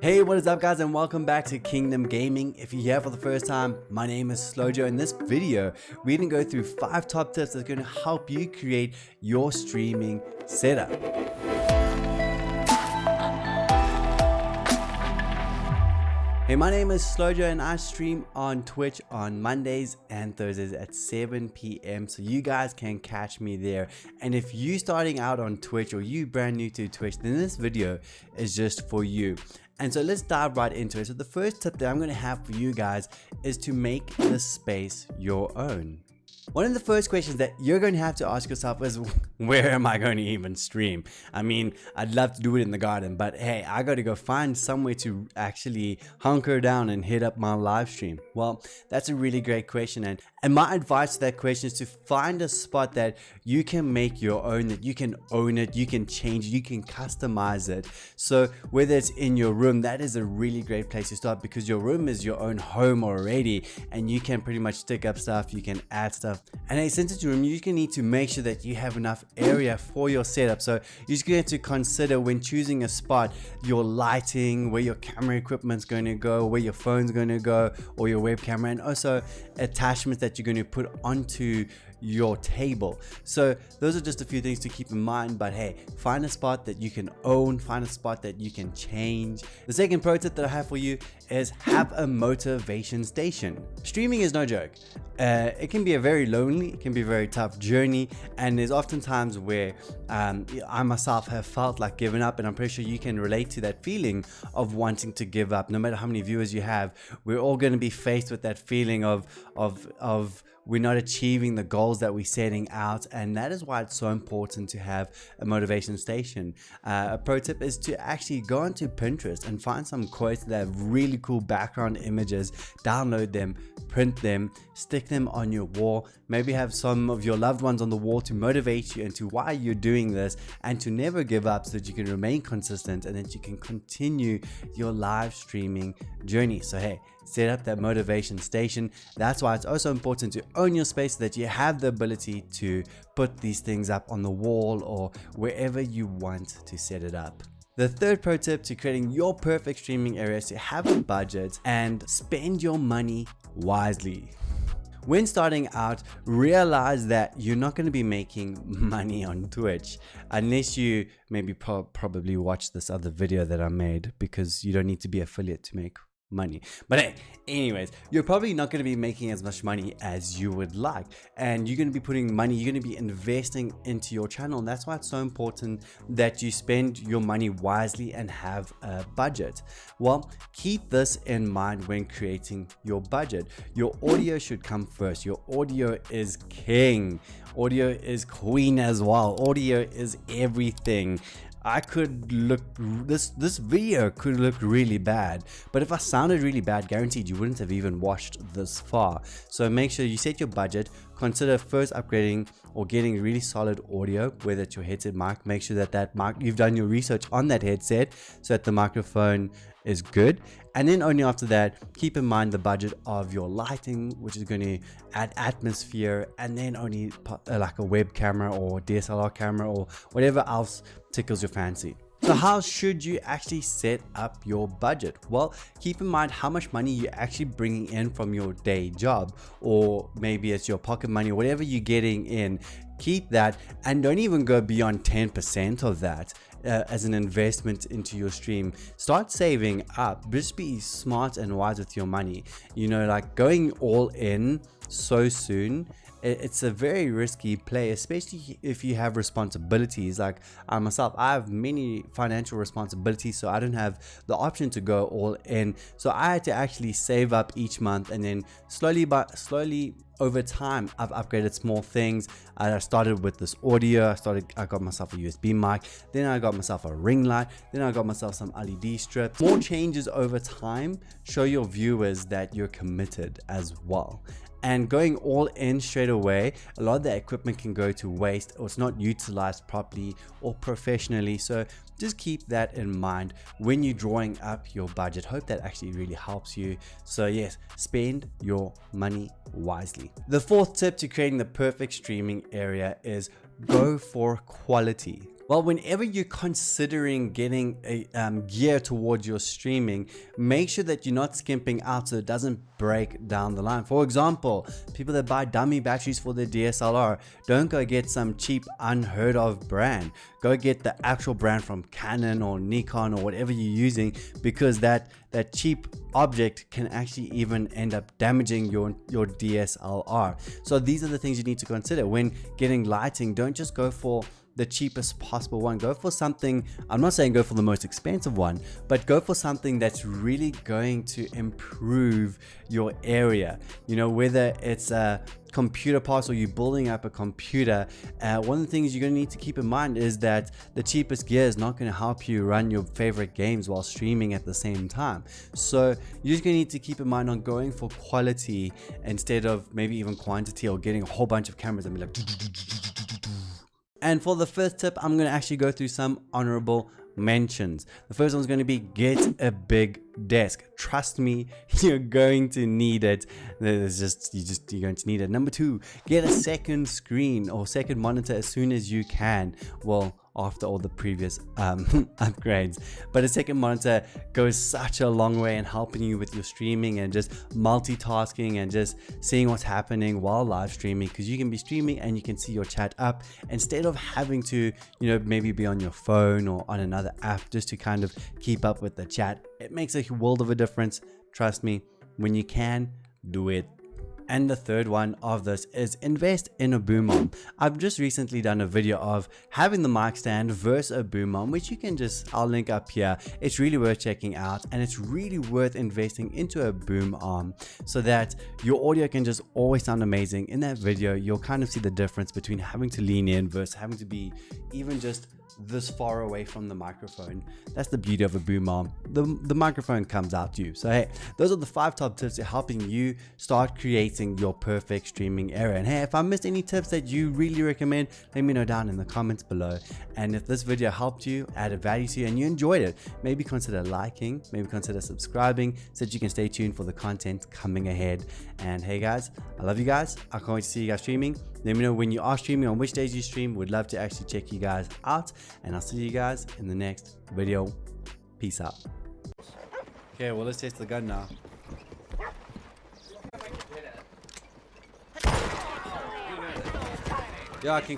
Hey, what is up guys, and welcome back to Kingdom Gaming. If you're here for the first time, my name is Slojo. In this video, we're going to go through 5 top tips that's going to help you create your streaming setup. Hey, my name is Slojo and I stream on Twitch on Mondays and Thursdays at 7 p.m. so you guys can catch me there. And if you starting out on Twitch or you brand new to Twitch, then this video is just for you. And so let's dive right into it. So the first tip that I'm going to have for you guys is to make this space your own. One of the first questions that you're going to have to ask yourself is, where am I going to even stream? I mean, I'd love to do it in the garden, but hey, I got to go find somewhere to actually hunker down and hit up my live stream. Well, that's a really great question. And my advice to that question is to find a spot that you can make your own, that you can own it, you can change it, you can customize it. So whether it's in your room, that is a really great place to start, because your room is your own home already and you can pretty much stick up stuff, you can add stuff. And hey, since it's your room, you're going to need to make sure that you have enough area for your setup. So you're just going to have to consider, when choosing a spot, your lighting, where your camera equipment's going to go, where your phone's going to go, or your web camera, and also attachments that you're going to put onto your table. So those are just a few things to keep in mind. But hey, find a spot that you can own, find a spot that you can change. The second pro tip that I have for you is have a motivation station. Streaming is no joke. It can be a very lonely, it can be a very tough journey, and there's often times where I myself have felt like giving up, and I'm pretty sure you can relate to that feeling of wanting to give up. No matter how many viewers you have, we're all going to be faced with that feeling of we're not achieving the goals that we're setting out, and that is why it's so important to have a motivation station. A pro tip is to actually go onto Pinterest and find some quotes that have really cool background images, download them, print them, stick them on your wall, maybe have some of your loved ones on the wall to motivate you into why you're doing this, and to never give up, so that you can remain consistent and that you can continue your live streaming journey. So hey, set up that motivation station. That's why it's also important to own your space, so that you have the ability to put these things up on the wall or wherever you want to set it up. The third pro tip to creating your perfect streaming area is to have a budget and spend your money wisely. When starting out, realize that you're not going to be making money on Twitch unless you maybe probably watch this other video that I made, because you don't need to be affiliate to make money. But hey, anyways, you're probably not going to be making as much money as you would like, and you're going to be putting money, you're going to be investing into your channel. And that's why it's so important that you spend your money wisely and have a budget. Well, keep this in mind when creating your budget. Your audio should come first. Your audio is king. Audio is queen as well. Audio is everything. This video could look really bad, but if I sounded really bad, guaranteed you wouldn't have even watched this far. So make sure you set your budget. Consider first upgrading or getting really solid audio, whether it's your headset mic. Make sure that mic, you've done your research on that headset so that the microphone is good. And then only after that, keep in mind the budget of your lighting, which is going to add atmosphere, and then only like a web camera or DSLR camera or whatever else tickles your fancy. So how should you actually set up your budget? Well, keep in mind how much money you're actually bringing in from your day job, or maybe it's your pocket money, or whatever you're getting in. Keep that, and don't even go beyond 10% of that as an investment into your stream. Start saving up. Just be smart and wise with your money. You know, like going all in so soon, it's a very risky play, especially if you have responsibilities. Like I myself, I have many financial responsibilities, so I don't have the option to go all in. So I had to actually save up each month, and then slowly over time, I've upgraded small things. I started with this audio. I got myself a USB mic. Then I got myself a ring light. Then I got myself some LED strips. More changes over time. Show your viewers that you're committed as well. And going all in straight away, a lot of the equipment can go to waste, or it's not utilized properly or professionally. So just keep that in mind when you're drawing up your budget. Hope that actually really helps you. So yes, spend your money wisely. The fourth tip to creating the perfect streaming area is go for quality. Well, whenever you're considering getting a gear towards your streaming, make sure that you're not skimping out so it doesn't break down the line. For example, people that buy dummy batteries for their DSLR, don't go get some cheap unheard of brand. Go get the actual brand from Canon or Nikon or whatever you're using, because that cheap object can actually even end up damaging your DSLR. So these are the things you need to consider when getting lighting. Don't just go for the cheapest possible one. Go for something, I'm not saying go for the most expensive one, but go for something that's really going to improve your area. You know, whether it's a computer parts or you're building up a computer, one of the things you're going to need to keep in mind is that the cheapest gear is not going to help you run your favorite games while streaming at the same time. So you're just going to need to keep in mind on going for quality instead of maybe even quantity, or getting a whole bunch of cameras and be like. And for the first tip, I'm going to actually go through some honorable mentions. The first one's going to be get a big desk. Trust me, you're going to need it. You're going to need it. Number 2, get a second screen or second monitor as soon as you can. Well, after all the previous upgrades, but a second monitor goes such a long way in helping you with your streaming and just multitasking and just seeing what's happening while live streaming, because you can be streaming and you can see your chat up instead of having to, you know, maybe be on your phone or on another app just to kind of keep up with the chat. It makes a world of a difference. Trust me, when you can, do it. And the third one of this is invest in a boom arm. I've just recently done a video of having the mic stand versus a boom arm, which you can just, I'll link up here. It's really worth checking out, and it's really worth investing into a boom arm so that your audio can just always sound amazing. In that video, you'll kind of see the difference between having to lean in versus having to be even just this far away from the microphone. That's the beauty of a boom arm. The microphone comes out to you. So hey, those are the 5 top tips to helping you start creating your perfect streaming area. And hey, if I missed any tips that you really recommend, let me know down in the comments below. And if this video helped you, added value to you, and you enjoyed it, maybe consider liking, maybe consider subscribing so that you can stay tuned for the content coming ahead. And hey guys, I love you guys. I can't wait to see you guys streaming. Let me know when you are streaming, on which days you stream. Would love to actually check you guys out, and I'll see you guys in the next video. Peace out. Okay, well, let's test the gun now. Yeah, I can